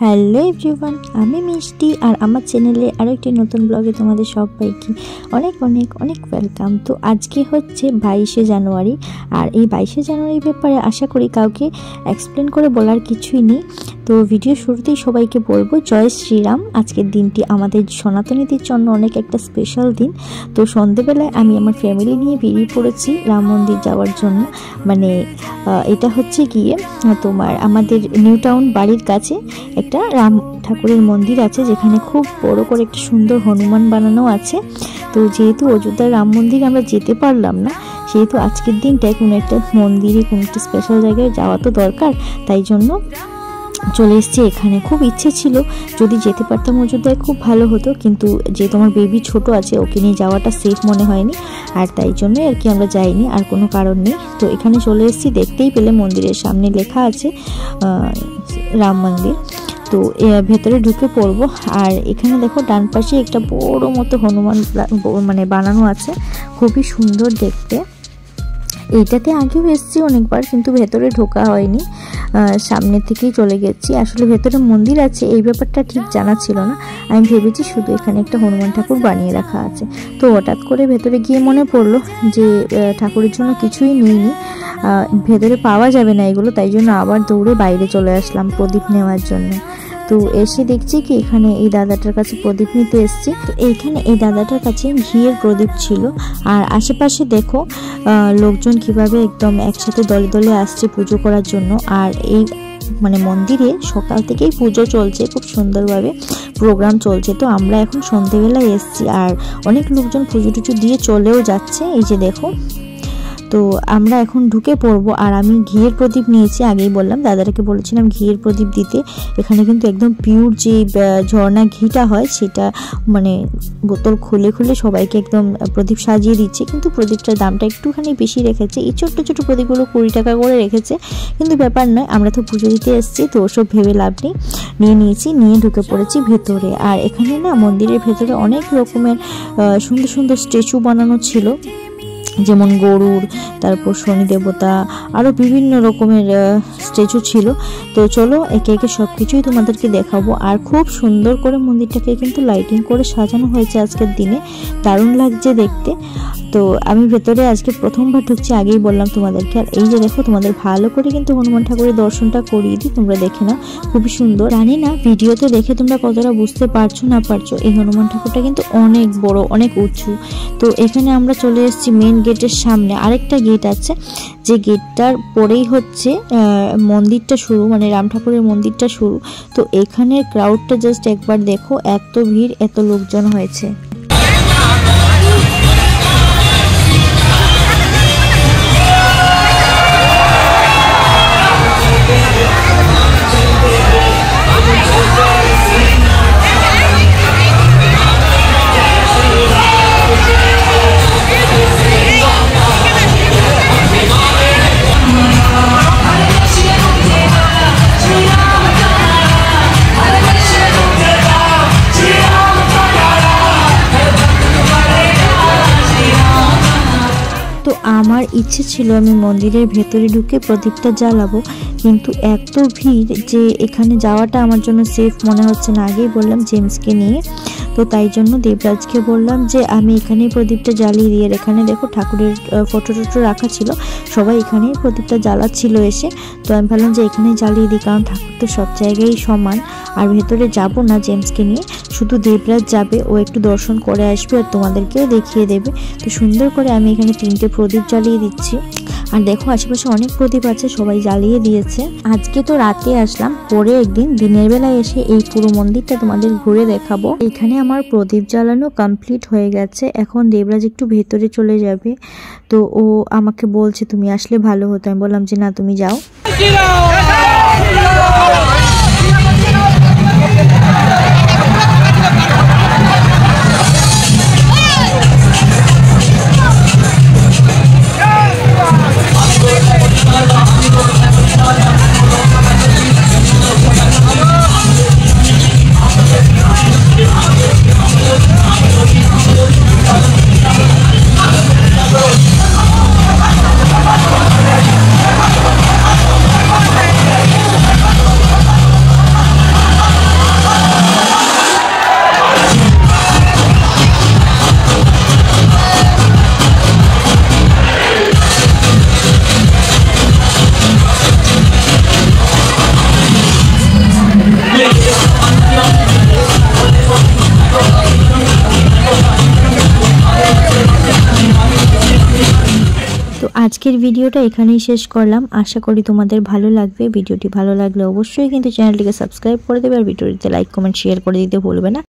Hello everyone, আমি মিষ্টি আর আমার চ্যানেলে আরও একটি নতুন ব্লগে তোমাদের সবাইকে অনেক অনেক অনেক ওয়েলকাম। তো আজকে হচ্ছে 22শে জানুয়ারি, আর এই 22শে জানুয়ারির ব্যাপারে আশা করি কাউকে এক্সপ্লেন করে বলার কিছুই নেই। তো ভিডিও শুরুতেই সবাইকে বলবো জয় শ্রীরাম। আজকের দিনটি আমাদের সনাতনীদের জন্য অনেক একটা স্পেশাল দিন। তো সন্ধেবেলায় আমি আমার ফ্যামিলি নিয়ে বেরিয়ে পড়েছি রাম মন্দির যাওয়ার জন্য। মানে এটা হচ্ছে গিয়ে তোমার আমাদের নিউ টাউন বাড়ির কাছে একটা রাম ঠাকুরের মন্দির আছে, যেখানে খুব বড় করে একটা সুন্দর হনুমান বানানো আছে। তো যেহেতু অযোধ্যার রাম মন্দির আমরা যেতে পারলাম না, সেহেতু আজকের দিনটায় কোনো একটা মন্দিরে কোনো একটা স্পেশাল জায়গায় যাওয়া তো দরকার, তাই জন্য চলে এসেছি এখানে। খুব ইচ্ছে ছিল যদি যেতে পারতাম অযোধ্যায় খুব ভালো হতো, কিন্তু যে তোমার বেবি ছোট আছে ওকে নিয়ে যাওয়াটা সেফ মনে হয়নি, আর তাই জন্যই আর কি আমরা যাইনি, আর কোনো কারণ নেই। তো এখানে চলে এসেছি, দেখতেই পেলে মন্দিরের সামনে লেখা আছে রাম মন্দির। তো ভেতরে ঢুকে পড়বো। আর এখানে দেখো ডান পাশে একটা বড় মতো হনুমান মানে বানানো আছে, খুবই সুন্দর দেখতে। এইটাতে আগেও এসেছি অনেকবার, কিন্তু ভেতরে ঢোকা হয়নি, সামনে থেকেই চলে গেছি। আসলে ভেতরে মন্দির আছে এই ব্যাপারটা ঠিক জানা ছিল না, আমি ভেবেছি শুধু এখানে একটা হনুমান ঠাকুর বানিয়ে রাখা আছে। তো হঠাৎ করে ভেতরে গিয়ে মনে পড়লো যে ঠাকুরের জন্য কিছুই নিইনি, ভেতরে পাওয়া যাবে না এগুলো, তাই জন্য আবার দৌড়ে বাইরে চলে আসলাম প্রদীপ নেওয়ার জন্য। তো এসে দেখছি কি এখানে এই দাদাটার কাছে প্রদীপ নিতে এসেছি। তো এইখানে এই দাদাটার কাছে ঘিয়ের প্রদীপ ছিল, আর আশেপাশে দেখো লোকজন কিভাবে একদম একসাথে দলে দলে আসছে পুজো করার জন্য। আর এই মানে মন্দিরে সকাল থেকেই পুজো চলছে, খুব সুন্দরভাবে প্রোগ্রাম চলছে। তো আমরা এখন সন্ধ্যেবেলায় এসেছি, আর অনেক লোকজন পুজো টুজো দিয়ে চলেও যাচ্ছে, এই যে দেখো। তো আমরা এখন ঢুকে পড়বো। আর আমি ঘিয়ের প্রদীপ নিয়েছি, আগেই বললাম দাদাটাকে বলেছিলাম ঘিয়ের প্রদীপ দিতে। এখানে কিন্তু একদম পিওর যে ঝর্ণা ঘিটা হয় সেটা মানে বোতল খুলে খুলে সবাইকে একদম প্রদীপ সাজিয়ে দিচ্ছে, কিন্তু প্রদীপটার দামটা একটুখানি বেশি রেখেছে। এই ছোট্ট ছোট প্রদীপগুলো 20 টাকা করে রেখেছে, কিন্তু ব্যাপার নয়, আমরা তো পুজো দিতে এসেছি, তো ওসব ভেবে লাভ নেই। নিয়ে ঢুকে পড়েছি ভেতরে। আর এখানে না মন্দিরের ভেতরে অনেক রকমের সুন্দর সুন্দর স্ট্যাচু বানানো ছিল, যেমন গরুর, তারপর শনি দেবতা, আরও বিভিন্ন রকমের স্ট্যাচু ছিল। তো চলো একে একে সব কিছুই তোমাদেরকে দেখাবো। আর খুব সুন্দর করে মন্দিরটাকে কিন্তু লাইটিং করে সাজানো হয়েছে আজকের দিনে, দারুণ লাগছে দেখতে। তো আমি ভেতরে আজকে প্রথমবার ঢুকছি, আগেই বললাম তোমাদেরকে। আর এই যে দেখো, তোমাদের ভালো করে কিন্তু হনুমান ঠাকুরের দর্শনটা করিয়ে দিই, তোমরা দেখে নাও, খুবই সুন্দর। জানি না ভিডিওতে দেখে তোমরা কতটা বুঝতে পারছো না পারছো, এই হনুমান ঠাকুরটা কিন্তু অনেক বড়, অনেক উঁচু। তো এখানে আমরা চলে এসেছি মেন গেটের সামনে। আরেকটা গেট আছে, যে গেটটার পরেই হচ্ছে মন্দিরটা শুরু, মানে রাম ঠাকুরের মন্দিরটা শুরু। তো এখানের ক্রাউডটা জাস্ট একবার দেখো, এত ভিড়, এত লোকজন হয়েছে। আমার ইচ্ছে ছিল আমি মন্দিরের ভেতরে ঢুকে প্রদীপটা জ্বালাবো, কিন্তু এত ভিড় যে এখানে যাওয়াটা আমার জন্য সেফ মনে হচ্ছে না। আগেই বললাম জেমসকে নিয়ে, তো তাই জন্য দেবরাজকে বললাম যে আমি এখানেই প্রদীপটা জ্বালিয়ে দিই। আর এখানে দেখো ঠাকুরের ফটো টটো রাখা ছিল, সবাই এখানেই প্রদীপটা জ্বালাচ্ছিল এসে। তো আমি ভাবলাম যে এখানেই জ্বালিয়ে দিই, কারণ ঠাকুর তো সব জায়গায় সমান। আর ভেতরে যাব না জেমসকে নিয়ে, শুধু দেবরাজ যাবে, ও একটু দর্শন করে আসবে আর তোমাদেরকেও দেখিয়ে দেবে। তো সুন্দর করে আমি এখানে 3টে প্রদীপ জ্বালিয়ে দিচ্ছি। আর দেখো আশেপাশে অনেক প্রদীপ আছে, সবাই জ্বালিয়ে দিয়েছে। আজকে তো রাতে আসলাম, পরে একদিন দিনের বেলায় এসে এই পুরো মন্দিরটা তোমাদের ঘুরে দেখাবো। এখানে আমার প্রদীপ জ্বালানো কমপ্লিট হয়ে গেছে, এখন দেবরাজ একটু ভেতরে চলে যাবে। তো ও আমাকে বলছে তুমি আসলে ভালো হতো, আমি বললাম যে না তুমি যাও। তো আজকের ভিডিওটা এখানেই শেষ করলাম। আশা করি তোমাদের ভালো লাগবে। ভিডিওটি ভালো লাগলে অবশ্যই কিন্তু চ্যানেলটিকে সাবস্ক্রাইব করে দেবে আর ভিডিওটিতে লাইক কমেন্ট শেয়ার করে দিতে ভুলবে না।